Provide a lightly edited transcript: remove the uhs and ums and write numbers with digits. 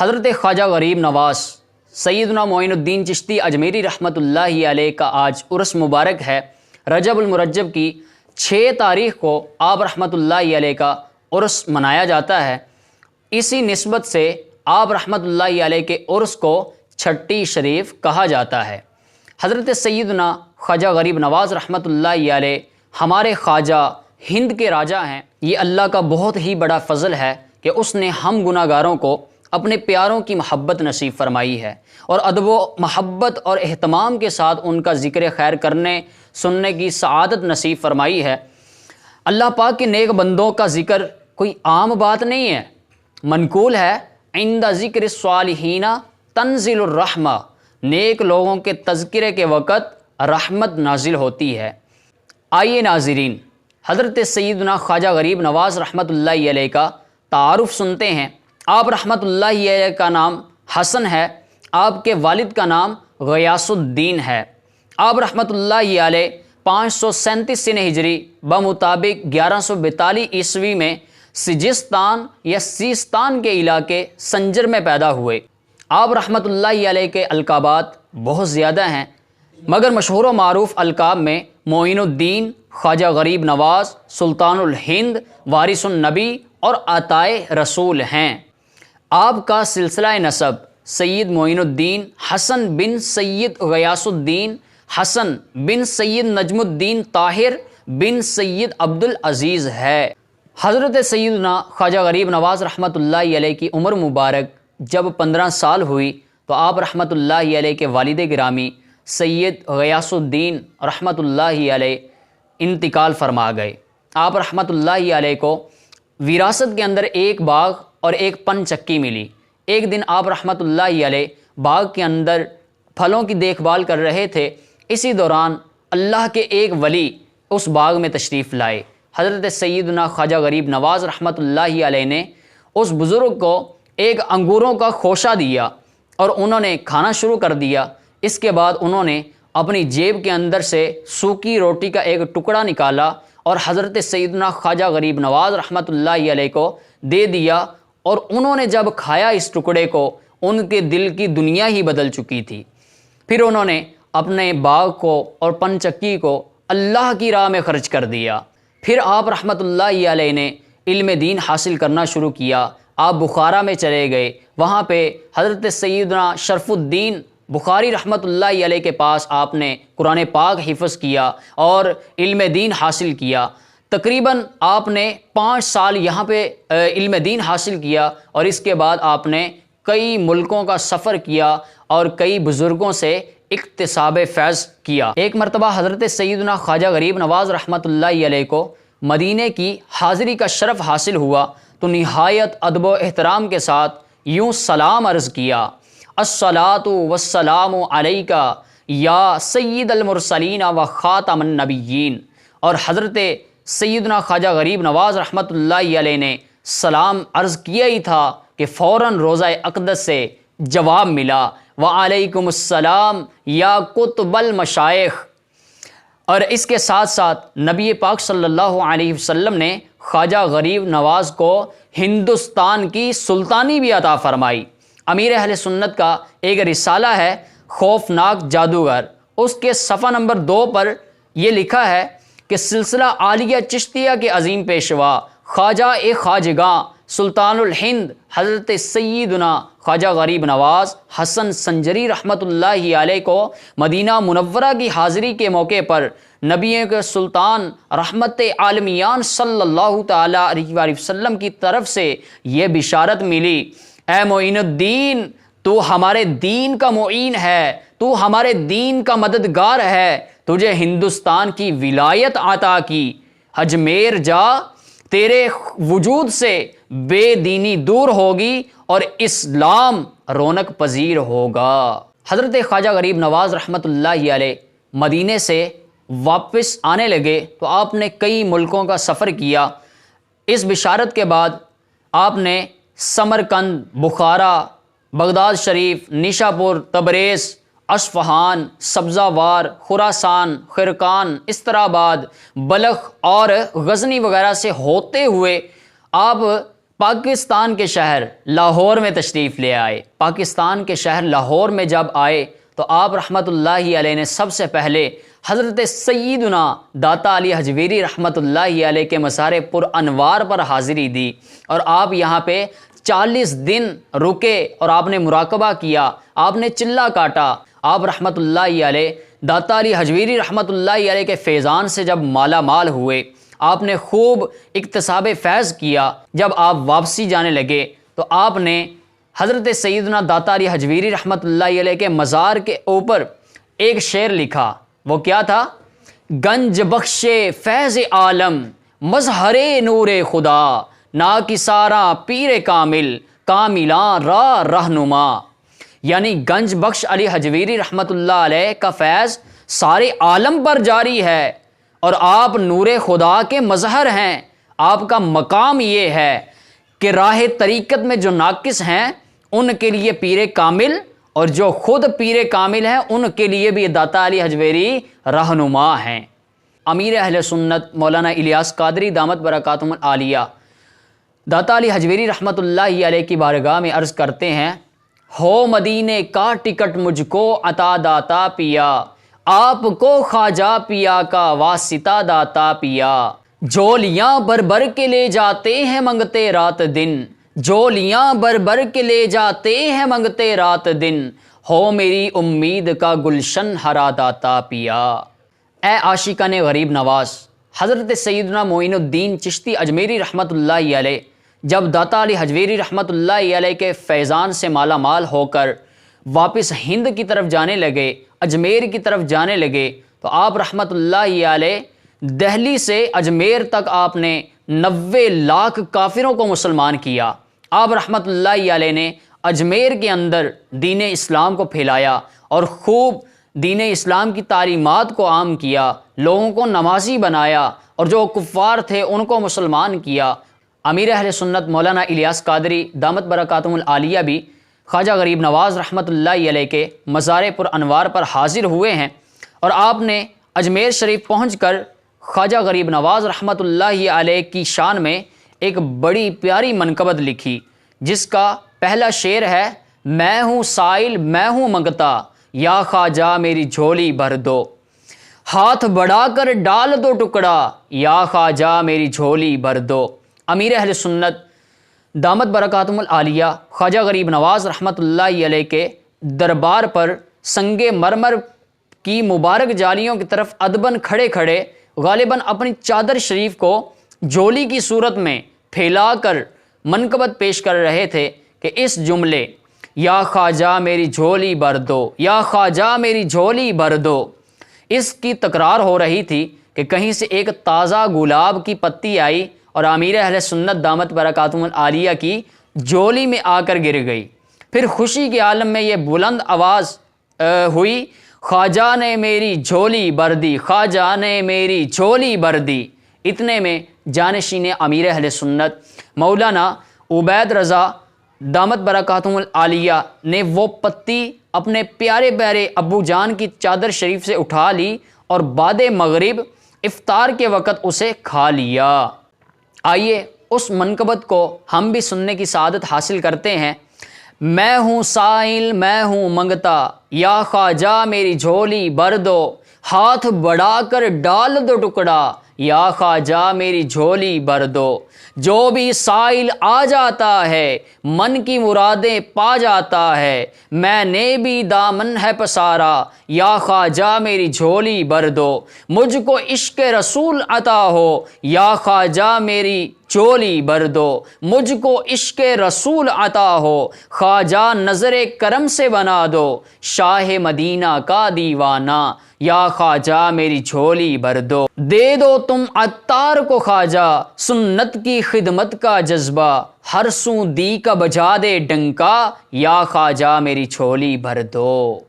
حضرت خواجہ غریب نواز سیدنا معین الدین چشتی اجمیری رحمۃ اللہ علیہ کا آج عرس مبارک ہے۔ رجب المرجب کی 6 تاریخ کو آپ رحمۃ اللہ علیہ کا عرس منایا جاتا ہے۔ اسی نسبت سے آپ رحمۃ اللہ علیہ کے عرس کو چھٹی شریف کہا جاتا ہے۔ حضرت سیدنا خواجہ غریب نواز رحمۃ اللہ علیہ ہمارے خواجہ ہند کے راجہ ہیں۔ یہ اللہ کا بہت ہی بڑا فضل ہے کہ اس نے ہم گناہ گاروں کو اپنے پیاروں کی محبت نصیب فرمائی ہے اور ادب و محبت اور اہتمام کے ساتھ ان کا ذکر خیر کرنے سننے کی سعادت نصیب فرمائی ہے۔ اللہ پاک کے نیک بندوں کا ذکر کوئی عام بات نہیں ہے، منقول ہے عند ذکر الصالحین تنزل الرحمہ، نیک لوگوں کے تذکرے کے وقت رحمت نازل ہوتی ہے۔ آئیے ناظرین، حضرت سیدنا خواجہ غریب نواز رحمۃ اللہ علیہ کا تعارف سنتے ہیں۔ آپ رحمۃ اللہ علیہ کا نام حسن ہے، آپ کے والد کا نام غیاث الدین ہے۔ آپ رحمۃ اللہ علیہ 537 سن ہجری بمطابق 1142 عیسوی میں سجستان یا سیستان کے علاقے سنجر میں پیدا ہوئے۔ آپ رحمۃ اللہ علیہ کے القابات بہت زیادہ ہیں، مگر مشہور و معروف القاب میں معین الدین، خواجہ غریب نواز، سلطان الہند، وارث النبی اور عطائے رسول ہیں۔ آپ کا سلسلہ نسب سید معین الدین حسن بن سید غیاث الدین حسن بن سید نجم الدین طاہر بن سید عبد العزیز ہے۔ حضرت سیدنا خواجہ غریب نواز رحمۃ اللہ علیہ کی عمر مبارک جب 15 سال ہوئی تو آپ رحمۃ اللہ علیہ کے والد گرامی سید غیاث الدین رحمۃ اللہ علیہ انتقال فرما گئے۔ آپ رحمۃ اللہ علیہ کو وراثت کے اندر ایک باغ اور ایک پن چکی ملی۔ ایک دن آپ رحمۃ اللہ علیہ باغ کے اندر پھلوں کی دیکھ بھال کر رہے تھے، اسی دوران اللہ کے ایک ولی اس باغ میں تشریف لائے۔ حضرت سیدنا خواجہ غریب نواز رحمۃ اللہ علیہ نے اس بزرگ کو ایک انگوروں کا خوشہ دیا اور انہوں نے کھانا شروع کر دیا۔ اس کے بعد انہوں نے اپنی جیب کے اندر سے سوکھی روٹی کا ایک ٹکڑا نکالا اور حضرت سیدنا خواجہ غریب نواز رحمۃ اللہ علیہ کو دے دیا، اور انہوں نے جب کھایا اس ٹکڑے کو، ان کے دل کی دنیا ہی بدل چکی تھی۔ پھر انہوں نے اپنے باغ کو اور پن چکی کو اللہ کی راہ میں خرچ کر دیا۔ پھر آپ رحمۃ اللہ علیہ نے علم دین حاصل کرنا شروع کیا۔ آپ بخارا میں چلے گئے، وہاں پہ حضرت سیدنا شرف الدین بخاری رحمۃ اللہ علیہ کے پاس آپ نے قرآن پاک حفظ کیا اور علم دین حاصل کیا۔ تقریباً آپ نے 5 سال یہاں پہ علم دین حاصل کیا، اور اس کے بعد آپ نے کئی ملکوں کا سفر کیا اور کئی بزرگوں سے اکتساب فیض کیا۔ ایک مرتبہ حضرت سیدنا خواجہ غریب نواز رحمۃ اللہ علیہ کو مدینے کی حاضری کا شرف حاصل ہوا تو نہایت ادب و احترام کے ساتھ یوں سلام عرض کیا: الصلاۃ والسلام علیک یا سید المرسلین و خاتم النبیین۔ اور حضرت سیدنا خواجہ غریب نواز رحمۃ اللہ علیہ نے سلام عرض کیا ہی تھا کہ فوراً روضہ اقدس سے جواب ملا: وعلیکم السلام یا قطب المشائخ۔ اور اس کے ساتھ ساتھ نبی پاک صلی اللہ علیہ وسلم نے خواجہ غریب نواز کو ہندوستان کی سلطانی بھی عطا فرمائی۔ امیر اہل سنت کا ایک رسالہ ہے خوفناک جادوگر، اس کے صفحہ نمبر 2 پر یہ لکھا ہے کہ سلسلہ عالیہ چشتیہ کے عظیم پیشوا خواجہ خواجگاں سلطان الہند حضرت سیدنا خواجہ غریب نواز حسن سنجری رحمۃ اللہ علیہ کو مدینہ منورہ کی حاضری کے موقع پر نبی کے سلطان رحمت عالمیان صلی اللہ تعالی علیہ وآلہ وسلم کی طرف سے یہ بشارت ملی: اے معین الدین، تو ہمارے دین کا معین ہے، تو ہمارے دین کا مددگار ہے، تجھے ہندوستان کی ولایت عطا کی، اجمیر جا، تیرے وجود سے بے دینی دور ہوگی اور اسلام رونق پذیر ہوگا۔ حضرت خواجہ غریب نواز رحمۃ اللہ علیہ مدینے سے واپس آنے لگے تو آپ نے کئی ملکوں کا سفر کیا۔ اس بشارت کے بعد آپ نے سمرقند، بخارا، بغداد شریف، نیشاپور، تبریز، اصفہان، سبزہ-وار، خراسان، خرقان، استراباد، بلخ اور غزنی وغیرہ سے ہوتے ہوئے آپ پاکستان کے شہر لاہور میں تشریف لے آئے۔ پاکستان کے شہر لاہور میں جب آئے تو آپ رحمۃ اللہ علیہ نے سب سے پہلے حضرت سیدنا داتا علی حجویری رحمۃ اللہ علیہ کے مزار پر انوار پر حاضری دی، اور آپ یہاں پہ 40 دن رکے اور آپ نے مراقبہ کیا، آپ نے چلہ کاٹا۔ آپ رحمۃ اللہ علیہ داتا علی حجویری رحمۃ اللہ علیہ کے فیضان سے جب مالا مال ہوئے، آپ نے خوب اکتساب فیض کیا۔ جب آپ واپسی جانے لگے تو آپ نے حضرت سیدنا داتا علی حجویری رحمۃ اللہ علیہ کے مزار کے اوپر ایک شعر لکھا۔ وہ کیا تھا؟ گنج بخش فیض عالم مظہر نور خدا، ناکسارا پیر کامل کاملاں راہ رہنما۔ یعنی گنج بخش علی حجویری رحمۃ اللہ علیہ کا فیض سارے عالم پر جاری ہے، اور آپ نور خدا کے مظہر ہیں۔ آپ کا مقام یہ ہے کہ راہ طریقت میں جو ناقص ہیں ان کے لیے پیر کامل، اور جو خود پیر کامل ہیں ان کے لیے بھی داتا علی حجویری رہنما ہیں۔ امیر اہل سنت مولانا الیاس قادری دامت برکاتہم العالیہ داتا علی حجویری رحمۃ اللہ علیہ کی بارگاہ میں عرض کرتے ہیں، ہو مدینے کا ٹکٹ مجھ کو عطا داتا پیا، آپ کو خواجہ پیا کا واسطہ داتا پیا۔ جولیاں بھر بھر کے لے جاتے ہیں منگتے رات دن، جولیاں بھر بھر کے لے جاتے ہیں منگتے رات دن، ہو میری امید کا گلشن ہرا داتا پیا۔ اے عاشقان غریب نواز، حضرت سیدنا معین الدین چشتی اجمیری رحمۃ اللہ علیہ جب داتا علی حجویری رحمۃ اللہ علیہ کے فیضان سے مالا مال ہو کر واپس ہند کی طرف جانے لگے، اجمیر کی طرف جانے لگے، تو آپ رحمۃ اللہ علیہ دہلی سے اجمیر تک آپ نے 90 لاکھ کافروں کو مسلمان کیا۔ آپ رحمۃ اللہ علیہ نے اجمیر کے اندر دین اسلام کو پھیلایا اور خوب دین اسلام کی تعلیمات کو عام کیا، لوگوں کو نمازی بنایا، اور جو کفار تھے ان کو مسلمان کیا۔ امیر اہل سنت مولانا الیاس قادری دامت برکاتہم العالیہ بھی خواجہ غریب نواز رحمۃ اللہ علیہ کے مزار پر انوار پر حاضر ہوئے ہیں، اور آپ نے اجمیر شریف پہنچ کر خواجہ غریب نواز رحمۃ اللہ علیہ کی شان میں ایک بڑی پیاری منقبت لکھی، جس کا پہلا شعر ہے، میں ہوں سائل میں ہوں منگتا، یا خواجہ میری جھولی بھر دو، ہاتھ بڑھا کر ڈال دو ٹکڑا، یا خواجہ میری جھولی بھر دو۔ امیر اہل سنت دامت برکاتہم العالیہ خواجہ غریب نواز رحمۃ اللہ علیہ کے دربار پر سنگ مرمر کی مبارک جالیوں کی طرف ادباً کھڑے کھڑے غالباً اپنی چادر شریف کو جھولی کی صورت میں پھیلا کر منقبت پیش کر رہے تھے کہ اس جملے یا خواجہ میری جھولی بھر دو، یا خواجہ میری جھولی بھر دو، اس کی تکرار ہو رہی تھی کہ کہیں سے ایک تازہ گلاب کی پتی آئی اور امیر اہل سنت دامت برکاتہم العالیہ کی جھولی میں آ کر گر گئی۔ پھر خوشی کے عالم میں یہ بلند آواز ہوئی، خواجہ نے میری جھولی بھر دی، خواجہ نے میری جھولی بھر دی۔ اتنے میں جانشین امیر اہل سنت مولانا عبید رضا دامت برکاتہم العالیہ نے وہ پتی اپنے پیارے پیارے ابو جان کی چادر شریف سے اٹھا لی اور بعد مغرب افطار کے وقت اسے کھا لیا۔ آئیے اس منقبت کو ہم بھی سننے کی سعادت حاصل کرتے ہیں۔ میں ہوں سائل میں ہوں منگتا، یا خواجہ میری جھولی بھر دو، ہاتھ بڑھا کر ڈال دو ٹکڑا، یا خواجہ میری جھولی بھر دو۔ جو بھی سائل آ جاتا ہے من کی مرادیں پا جاتا ہے، میں نے بھی دامن ہے پسارا، یا خواجہ میری جھولی بھر دو۔ مجھ کو عشق رسول عطا ہو، یا خواجہ میری جھولی بھر دو۔ مجھ کو عشق رسول عطا ہو، خواجہ نظر کرم سے بنا دو، شاہ مدینہ کا دیوانہ، یا خواجہ میری جھولی بھر دو۔ دے دو تم عطار کو خواجہ سنت کی خدمت کا جذبہ، ہر سوں دی کا بجا دے ڈنکا، یا خواجہ میری جھولی بھر دو۔